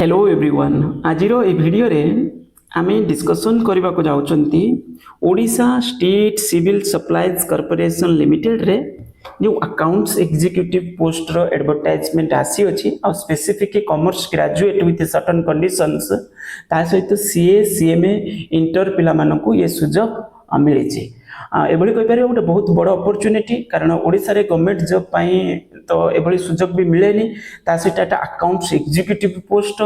Hello everyone आज video रे आमे डिस्कशन करबा को जाउचंती Odisha state civil supplies corporation limited रे जो अकाउंट्स एग्जीक्यूटिव पोस्ट रो एडवर्टाइजमेंट आसी अछि और specific commerce graduate with certain conditions ता सहित सीए सीएमए इंटर पिला मानकू ये सुजोग मिली छी एभली कहि पारे गोटे बहुत बड़ अपॉर्चुनिटी कारण ओडिशा रे गवर्नमेंट जॉब पाई तो एभली सुजोग भी मिलेनी ता सहित एटा अकाउंट्स एग्जीक्यूटिव पोस्ट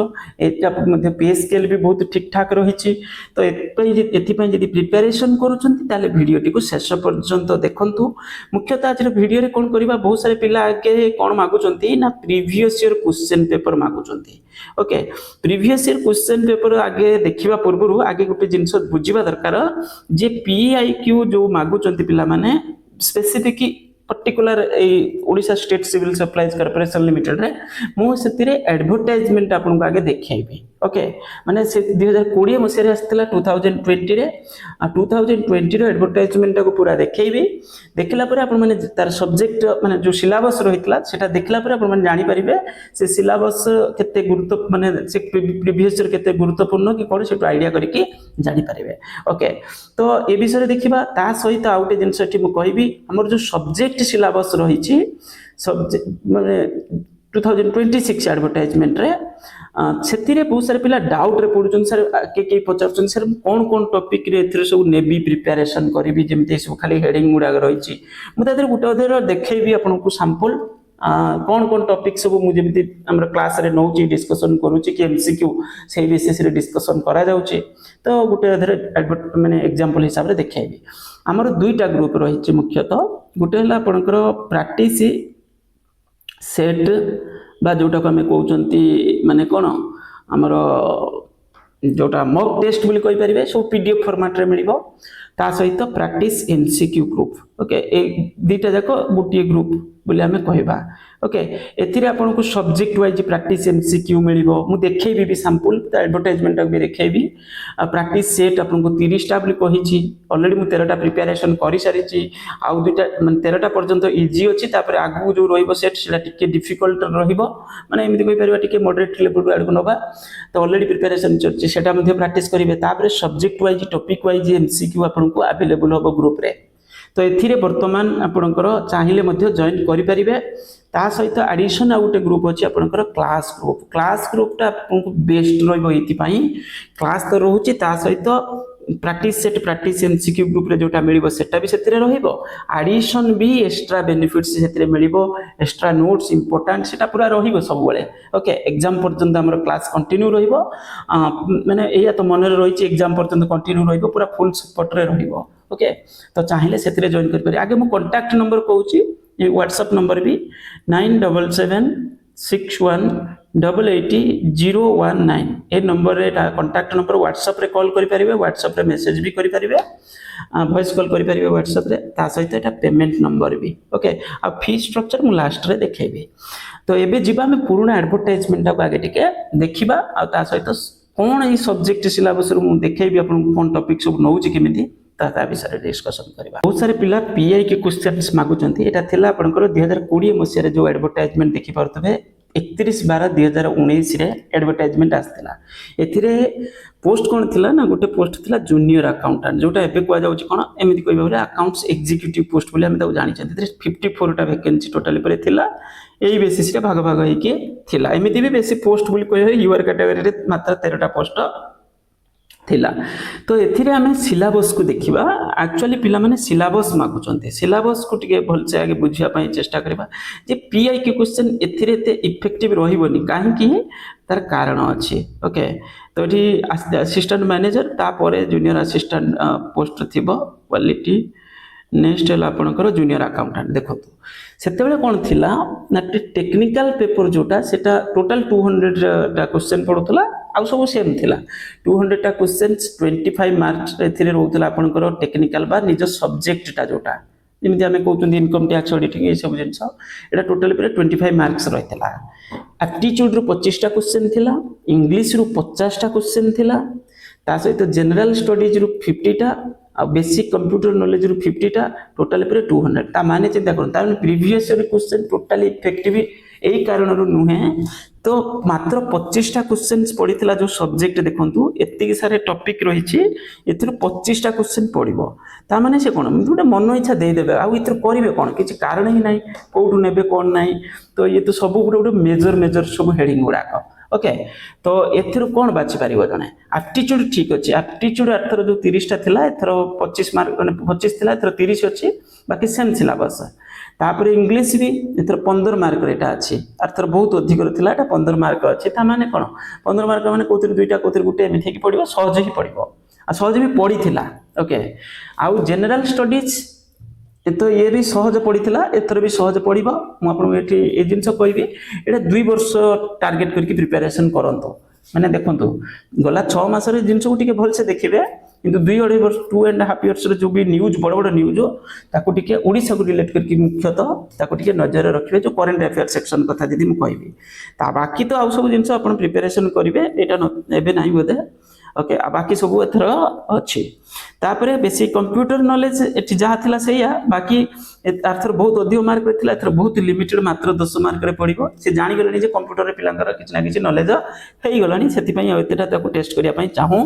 एटा मध्ये पे स्केल भी बहुत ठीक ठाक रही तो एथि जदि प्रिपरेशन करूछंती ताले वीडियो टी को शेष पर्यंत देखंतु मुख्यतः आज वीडियो रे कोन करबा बहुत सारे पिला आगे कोन मागुछंती ना प्रीवियस ईयर क्वेश्चन पेपर मागुछंती okay previous year question paper आगे देखिबा पूर्व आगे गोटे जिंस बुझिबा दरकार जे पीआईक्यू जो मागुचंती पिला माने specific particular Odisha state civil supplies corporation limited रे मो सेतिरे एडवर्टाइजमेंट आपन को आगे देखेबी ओके माने से 2020 मसिया रे आस्थिला 2020 रे 2020 रो एडवर्टाइजमेंट को पूरा देखेबी देखला परे आपन माने तार सब्जेक्ट माने जो सिलेबस रहितला सेटा देखला परे आपन माने जानि परिबे से सिलेबस केते गुरुत्व माने से प्रीवियस ईयर केते गुरुत्वपूर्ण कि कोन से आईडिया करके जानि परिबे ओके तो ए विषय रे देखिबा ता सहित आउटे जिंस एठी म कहिबी हमर जो सब्जेक्ट सिलेबस रही सब्जेक्ट माने 2026 एडवर्टाइजमेंट रे सेतिरे बहुत सारे पिला डाउट रे पडुचन सर के पचारचन सर कोन टॉपिक रे एथरे सब नेबी प्रिपरेशन करबी जेमते सब खाली हेडिंग गुडा रही मु तादर गुटे अधर देखैबी आपन को सैंपल कोन टॉपिक सब मु जेमते हमर क्लास रे नौची डिस्कशन करूची कि एमसीक्यू से बेसिस रे डिस्कशन करा जाउची तो गुटे अधर माने एग्जांपल हिसाब रे देखैबी हमर दुईटा ग्रुप रही मुख्यतः गोटे है आपंकर प्रैक्टिस सेट बा जोटा को आम कहते माने कौन आमर जोटा मॉक टेस्ट बोली कहि परिबे सब पीडीएफ फॉर्मेट रे मिलिबो ता सहित प्रैक्टिस एमसीक्यू ग्रुप ओके ए दीटा जाक गोटे ग्रुप बोली आम कहबा ओके एथिरे आपन को सब्जेक्ट वाइज प्रैक्टिस एमसीक्यू मिलिबो मु देखैबी भी सैंपल त एडवर्टाइजमेंट भी देखैबी प्रैक्टिस सेट आपन को 30 टा बोली कहिची ऑलरेडी मु 13 टा प्रिपरेशन करि सारिची आ दुटा माने 13 टा पर्यंत इजी अछि तापर आगु जो रहइबो सेट सेटा टिके डिफिकल्ट रहइबो माने एमिति कहि परबा टिके मॉडरेट लेवल आडको नबा तो ऑलरेडी प्रिपरेशन चलची सेटा मध्ये प्रैक्टिस करिवे तापर subject wise topic wise MCQ आपन को अवेलेबल होबो ग्रुप रे तो एथिरे वर्तमान आपनकर चाहिले मध्ये जॉइन करि परिबे ता सहित एडिशन आ गोटे ग्रुप अछि आपनकर क्लास ग्रुप ता आपनको बेस्ट रहइबो एति पई क्लास तो रहउची ता सहित practice set practice MCQ group रे जोटा मिलिबो सेटा भी सेतिरे रहइबो एडिशन भी एक्स्ट्रा बेनिफिट्स सेतिरे मिलिबो एक्स्ट्रा नोट्स इंपोर्टेंट सेटा पूरा रहइबो सब बेले ओके एग्जाम पर्यंत हमर क्लास कंटिन्यू रहइबो माने एया तो मन रे रहिची एग्जाम पर्यंत कंटिन्यू रहइबो पूरा फुल सपोर्ट रे रहइबो ओके तो चाहिले सेतिरे जॉइन कर पारे आगे मु कांटेक्ट नंबर कहूची ये व्हाट्सएप नंबर भी 9776188019 ए नंबर रे कांटेक्ट नंबर व्हाट्सएप रे कॉल करि परिबे व्हाट्सएप रे मैसेज भी करि परिबे वॉइस कॉल करि परिबे व्हाट्सएप रे ता सहित एटा पेमेंट नंबर भी ओके आ फी स्ट्रक्चर मु लास्ट रे देखेबी तो एबे जिबा में पुराना एडवर्टाइजमेंट को आगे टिके देखिबा आ ता सहित कोन ई सब्जेक्ट सिलेबस रो मु देखेबी आपन कोन टॉपिक सब नउची केमिति ता विषय डिस्कशन करबा बहुत सारे पिला पीआई के क्वेश्चंस मागुचंती एटा थिला आपनकर 2020 मसिया रे जो एडवर्टाइजमेंट देखि परतबे 31/12/2019 रे एडवर्टाइजमेंट आस्थिला एथिरे पोस्ट कोन थिला ना गोटे पोस्ट थिला जूनियर अकाउंटेंट जोटा एबे को जाउची कोन एमिति कहबे बोले अकाउंट्स एग्जीक्यूटिव पोस्ट बोले हम ता जानि छथि 54 टा वैकेंसी टोटली परे थिला एई बेसिस रे भाग भाग होई के थिला एमिति भी बेसी पोस्ट बोली कहबे यूआर कैटेगरी रे मात्र 13 टा पोस्ट थिला तो एथिरे हमें सिलेबस को देखिबा एक्चुअली पिला माने सिलेबस मागुचंते सिलेबस को टिके भल से आगे बुझिया पई चेष्टा करबा जे पीआई के क्वेश्चन एथिरे ते इफेक्टिव रहिबोनी काहे कि तार कारण अछि ओके तो एठी असिस्टेंट मैनेजर ता परे जूनियर असिस्टेंट पोस्ट थिबो क्वालिटी नेक्स्ट है आपनकर जूनियर अकाउंटेंट देखो सेतेबेले कोन थिला ना टेक्निकल पेपर जोटा सेटा टोटल 200 टा क्वेश्चन पडुतला आ सब सेम थिला 200 टा क्वेश्चंस 25 मार्क्स एथिरे रहउतला आपनकर टेक्निकल बा निज सब्जेक्ट टा जोटा जेमिति हमें कहउतन इनकम टैक्स ऑडिटिंग ए सब जिंस एटा टोटल पे 25 मार्क्स रहइतला एप्टीट्यूड रो 25 टा क्वेश्चन थिला इंग्लिश रो 50 टा क्वेश्चन थिला ता सहित जनरल स्टडीज रो 50 टा आ बेसिक कंप्यूटर नॉलेज रू 50 टा टोटल पे 200 ता माने चिंता करन ता previous year question totally effective यही कारण नुहे तो मात्र 25टा क्वेश्चंस पड़ीला जो सब्जेक्ट देखु एति सारे टॉपिक रही ए 25टा क्वेश्चन पड़ो ताने से कौन गोटे मन इच्छा देदेवे आउ करेंगे कौन किसी कारण ही ना कौटू ने कौन ना तो ये तो सब गोटे गोटे मेजर मेजर सब हेडिंग गुड़ाक ओके तो एथर कौन बाछि पारिबो जने एप्टीट्यूड ठीक अच्छे एप्टीट्यूड एथर जो 30टा थिला एथर 25 मार्क 25 थिला एथर 30 अच्छी बाकी सेम सिलेबस तापर इंग्लिश भी एथर 15 मार्क रेटा अच्छी एथर बहुत अधिक थिला एटा 15 मार्क अच्छी ता माने कोन 15 मार्क माने कोतिर दुईटा कोतिर गुटे एमिथि कि पड़िबो सहज ही पड़िबो आ सहज भी पड़ी थिला ओके आउ जनरल स्टडीज तो ये भी सहज पड़ा एथर भी सहज पड़ा मुझे ये जिन कहि ये 2 वर्ष टार्गेट करके प्रिपेरेसन करंतु माने देखंतु गला 6 मास जिन को भलसे देखिए किंतु 2.5 वर्ष 2.5 इयर्स जो भी न्यूज बड़ बड़ न्यूज ताको टिके ओडिशा को रिलेट करके मुख्यतः ताको टिके नजर रखिए जो करंट अफेयर सेक्शन कथा दीदी मुझे कहबी ता बाकी तो आउ सब जिन अपन प्रिपेरेसन करेंगे एटा एबे नहीं बोधे ओके बाकी सब एथर अच्छी तापर बेसिक कंप्यूटर नॉलेज एटी जहाँ थिला सैया बाकी आर्थर बहुत अधिक मार्क थिला एथर बहुत लिमिटेड मात्र 10 मार्क रे पड़िबो से जानि गलनी जे कंप्यूटर रे पिलांकर किछ ना किछ नॉलेज हेई गलनी सेति पई एतेटा ताको टेस्ट करिया पई चाहू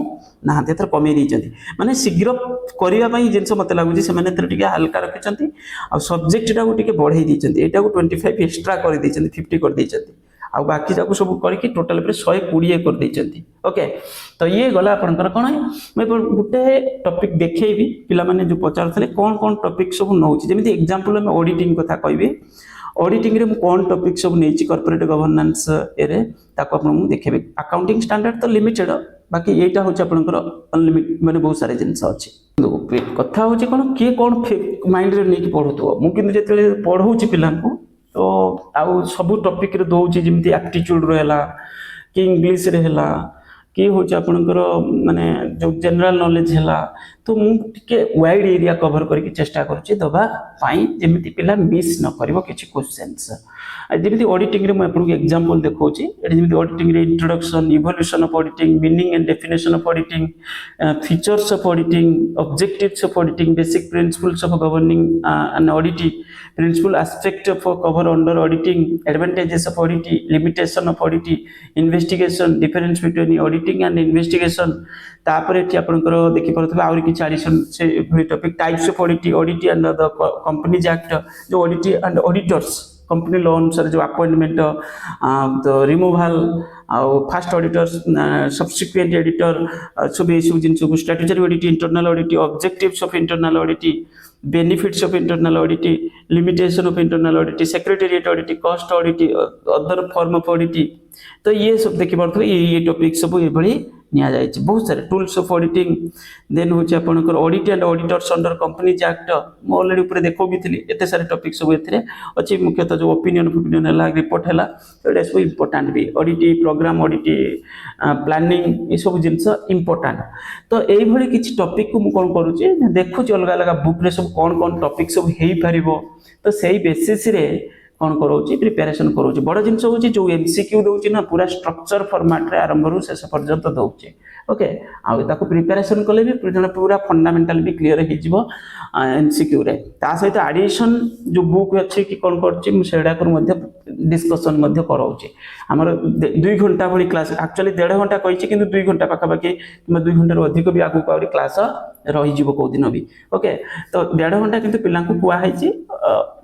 ना एथर कमे दी जंती माने शीघ्र करिया पई जिंस मते लागु जे से माने एथर टिके हल्का रखिचंती आ सब्जेक्ट टा को टिके बढ़ाई दी जंती एटा को 25 एक्स्ट्रा कर दी जंती 50 कर दी जंती आ बाकी जाको सब करके टोटल पे 120 कर देइचंती ओके तो ये गला आपनकर कोन मैं गुटे टॉपिक देखैबी पिला माने जो पचारथले कोन कोन टॉपिक सब नउची जेमिति एग्जांपल में ऑडिटिंग कथा कहबी ऑडिटिंग रे कोन टॉपिक सब नेची कॉर्पोरेट गवर्नेंस एरे ताको आपन मु देखेबे अकाउंटिंग स्टैंडर्ड तो लिमिटेड बाकी एटा होची आपनकर अनलिमिटेड माने बहुत सारे जिंस अछि कथा होची कोन के कोन माइंड रे नेकी पढुतो मु किन जेतले पढौची पिला को तो आउ सब टॉपिक रे दोउची जेमति एप्टीट्यूड रहला कि इंग्लिश रे हला कि होची आपनकर माने जो जनरल नॉलेज हला तो मु टिके वाइड एरिया कवर करके चेष्टा करछि दबा पाई जेमति पिला मिस न करबो किछि क्वेश्चंस जेमति ऑडिटिंग रे मु आपन एग्जांपल देखौछि एटा जेमति ऑडिटिंग रे introduction evolution of auditing meaning and definition of auditing features of auditing objectives of auditing basic principles of governing and auditing principal aspect of cover under auditing advantages of auditing limitation of auditing investigation difference between auditing and investigation तापर एठी आपनकर देखि परथबे आउरी कि addition से topic types of auditing audit and the companies act जो audit and auditors company law अनुसार जो अपॉइंटमेंट तो removal first auditors subsequent auditor सब ये सब जिन strategy audit internal audit objectives of internal audit benefits of internal audit limitation of internal audit secretariat audit cost audit other form of audit तो ये सब देखि परथबे ये टॉपिक सब ये भली निया जाय छै बहुत सारे टूल्स ऑफ ऑडिटिंग देन होचे आपनकर audit and auditors under companies act मो ऑलरेडी ऊपर देखो भी थली एते सारे टॉपिक सब एथरे अछि मुख्यतः जो ओपिनियन हला रिपोर्ट हला तो एटा सब इंपोर्टेंट भी ऑडिट प्रोग्राम ऑडिट प्लानिंग ये सब जिंस इंपोर्टेंट तो एई भली किछि टॉपिक को मु कोन करूची देखु छी अलग अलग बुक रे सब कोन कोन टॉपिक सब हेई परिबो तो सेही बेसिस रे कौन करोची प्रिपेरेशन करोची बड़ जिनस होची जो एमसीक्यू दोची ना पूरा स्ट्रक्चर फॉर्मेट रे आरंभ रु शेष पर्यंत दोची ओके आ ताको प्रिपेरेशन कले भी जने पूरा फंडामेंटल भी क्लियर हे जिवो एमसीक्यू रे ता सहित एडिशन जो बुक अछि कि कोन करची मु सेडा कर मध्य डिस्कशन मध्य करौची हमर 2 घंटा भली क्लास एक्चुअली 1.5 घंटा कहिची किंतु 2 घंटा पाखा बाकी 2 घंटा रो अधिक भी आगु पावरी क्लास रही जिवो को दिन भी ओके तो 1.5 घंटा किंतु पिला को कुआ हैची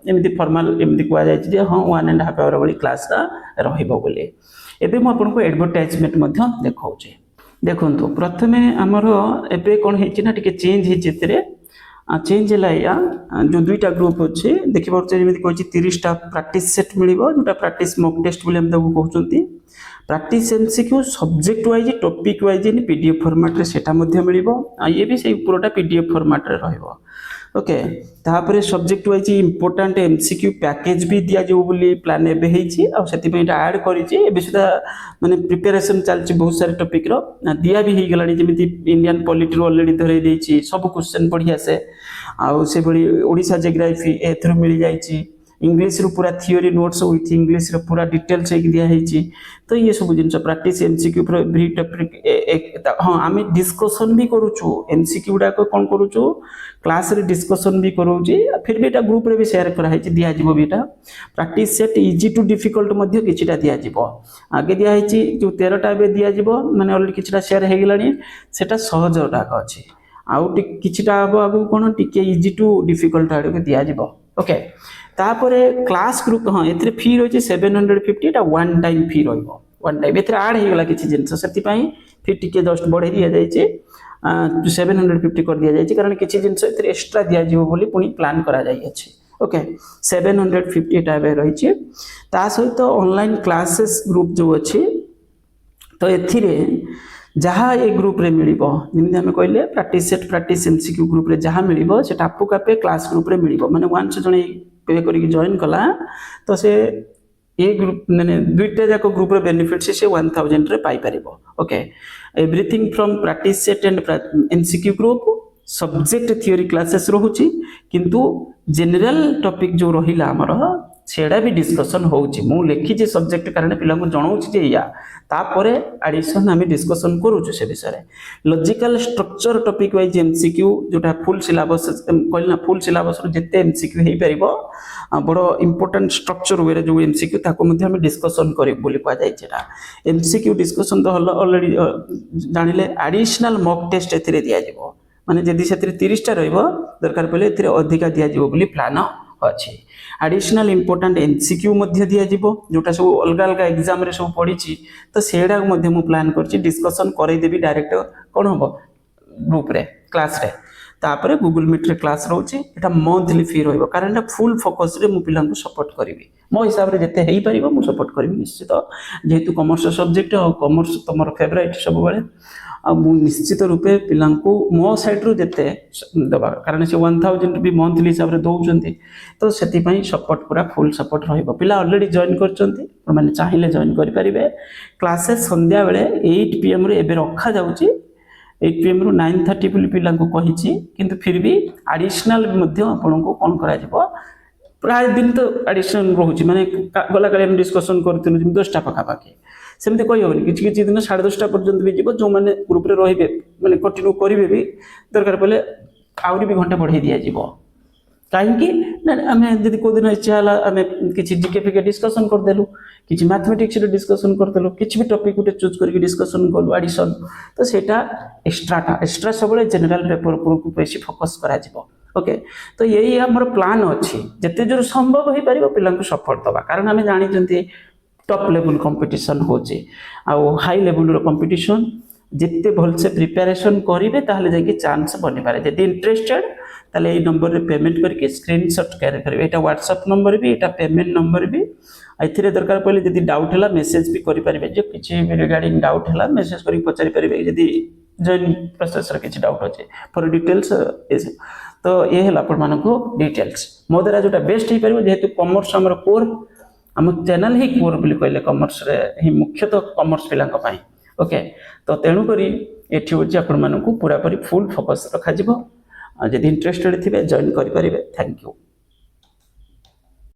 एमती फॉर्मल एमती कुआ जाय जे हां 1.5 आवर वाली क्लास रहिबो बोले एबे मु आपन को एडवर्टाइजमेंट मध्य देखाउचे देखंतु प्रथमे हमर एबे कोन हेची ना टिके चेंज हेची तेरे चेंज है या जो 2टा ग्रुप अच्छे देखि परछे जेमिति कहछि 30टा प्रैक्टिस सेट मिलिबो जोटा प्रैक्टिस मॉक टेस्ट बोले हम ताको कहउचंती practice MCQ subject wise topic wise in PDF format रे सेटा मध्ये मिलिबो ये भी सेही पुरोटा पीडीएफ फॉर्मेट रे रहइबो ओके तापरे subject wise important MCQ package भी दिया जो बोली प्लान एबे हेछि आ सेति पे ऐड करिछि एबे सुदा माने प्रिपरेशन चलछि बहुत सारे टॉपिक रो दिया भी हे गलानी जेमिति इंडियन पॉलिटी ऑलरेडी धरै देछि सब क्वेश्चन पढिया से आ से बडी ओडिसा जियोग्राफी एथरो मिल जाइछि इंग्लिश रू पूरा थियोरी नोट्स विथ इंग्लिश रो पूरा डिटेल्स एक दिया है। तो ये सब जिन प्रैक्टिस एमसीक्यू एवरी टॉपिक हाँ आम डिस्कशन भी करूँ एमसीक्यू गुड़ाक कौन करूँ क्लास रे डिस्कशन भी करूँ फिर भी ग्रुप रे भी शेयर कराई दिज्व भी practice set easy to difficult किछिटा दिज्व आगे दिखाई जो 13टा दिज्व मैंने अलरेडी किछिटा शेयर हो गलानी सेटा सहजटाक अच्छी आउ किछिटा हम आगु कौन टिके इजी टू डिफिकल्ट आड़ के दिज्व ओके। तापरे क्लास ग्रुप हाँ ए फी रही 750 एटा one time fee one time ए आड हो गला किसी जिन से फिर टिके जस्ट बढ़े दि जाए 750 कर दि जाए कारण किसी जिन एक्सट्रा दिज्व बोली पुणी प्लान करा जाई ओके 750 एटा रही सहित ऑनलाइन क्लासेस ग्रुप जो अच्छी तो एथिरे जहाँ ये ग्रुप रे मिल जमी आम कहले practice set practice MCQ group रे जहाँ मिल से आपको कापे क्लास ग्रुप रे मिल माने वन्स जने पे करके जॉइन कला तो से ये ग्रुप मैंने दुईटा जाक ग्रुप रे बेनिफिट से 1000 रे पाई परिबो okay. Everything from practice set and MCQ group subject theory classes रोची किंतु जनरल टॉपिक जो रहिला हमर सेड़ा भी डिस्कशन होउची मु लिखी सब्जेक्ट कारण पिला को जणाउची जे या तापरे एडिशन आम डिस्कशन करूँ से विषय logical structure topic wise MCQ जोटा फुल सिलेबस कहना फुल सिलेबस जिते एमसीक्यू हो पार बड़ इंपोर्टेंट स्ट्रक्चर वे जो एमसीक्यू ताको आम डिस्कशन कर एमसीक्यू डिस्कशन तो ऑलरेडी जानिले एडिशनल मॉक टेस्ट ए दिज्व माने जदि से 30टा दरकार पड़े अधिका दिज्व प्लान अच्छी एडिशनल इंपोर्टेंट एमसीक्यू दिज्व जोटा सब अलग अलग एग्जाम रे सब पढ़ी तो सेड़ा मु प्लान कर डिस्कशन करदेवी डायरेक्ट कौन हम ग्रुप रे क्लास रे तापर गूगल मीट रे क्लास रोचे एटा मंथली फी रहिबो कारण एटा फुल फोकस रे मु पिला को सपोर्ट करिवि मो हिसाब रे जते हेई परिबो मु सपोर्ट करिवि निश्चित जेहेतु कॉमर्स सब्जेक्ट और कॉमर्स तुम फेवरेट सब बेले मु निश्चित रूपे पिला मो साइड रु जते दबा कारण से 1000 भी मंथली हिसाब रे दउचंती तो सेति पई सपोर्ट पूरा फुल सपोर्ट रहिबो पिला ऑलरेडी जॉइन करचंती माने चाहिले जॉइन करि परिबे क्लासेस संध्या बेले 8 pm रे एबे रखा जाउची 8 pm रु 9:30 बोली पिला को कहिची किंतु फिर भी एडिशनल आपन को कौन करा जिवो प्राय दिन तो एडिशनल रोची माने गला काले डिस्कशन करथिलु 10टा पका पाके सेमते कहि होनी किछि किछि दिन 10:30 पर्यंत भी जीवो जो माने ग्रुप रे रहिबे माने कंटिन्यू करिवे भी दरकार पले आउरी भी घंटा बढ़ाई दिया जीवो कहीं ना आम जब को दिन इच्छा है आम किसी जीके फिके डिस्कसन करदेलु किसी मैथमेटिक्स रे डिस्कसन करदेलु किसी भी टॉपिक गोटे चूज करके डिस्कसन कलु एडिशन तो सेटा एक्स्ट्रा सब जनरल पेपर को बेसी फोकस करा जिवो ओके। तो यही हमर प्लान अच्छी जिते जोर संभव हो पार पिला सपोर्ट दवा कारण आम जानी टॉप लेवल कंपटीशन होचे आउ हाई लेवल रो कंपटीशन जिते भल से प्रिपरेशन करेंगे ताहले जाके चांस बनी पारे जदि इंटरेस्टेड ताले ये नंबर रे पेमेंट करके स्क्रीनशॉट कैरी करेंगे एटा व्हाट्सएप नंबर भी एटा पेमेंट नंबर भी एथिरे दरकार पड़े जदि डाउट है मेसेज भी करि परिबे जे किछि भी रिगार्डिंग डाउट है मेसेज करी पचारि परिबे जदि जॉइन प्रोसेस रे किछि डाउट अछि फॉर डिटेल्स तो ये है आपण मानको डिटेल्स मो द्वारा जोटा बेस्ट ही परिबो जेहेतु कॉमर्स हमर कोर हम चैनल ही कोर बोली कहले कॉमर्स रे ही मुख्यतः कॉमर्स पिलांक पई ओके। तो तेणु करी एठी होची आपण मानको पूरा पूरी फुल फोकस रखा जिवो जदि इंटरेस्टेड थिबे जॉइन करि परिबे थैंक यू।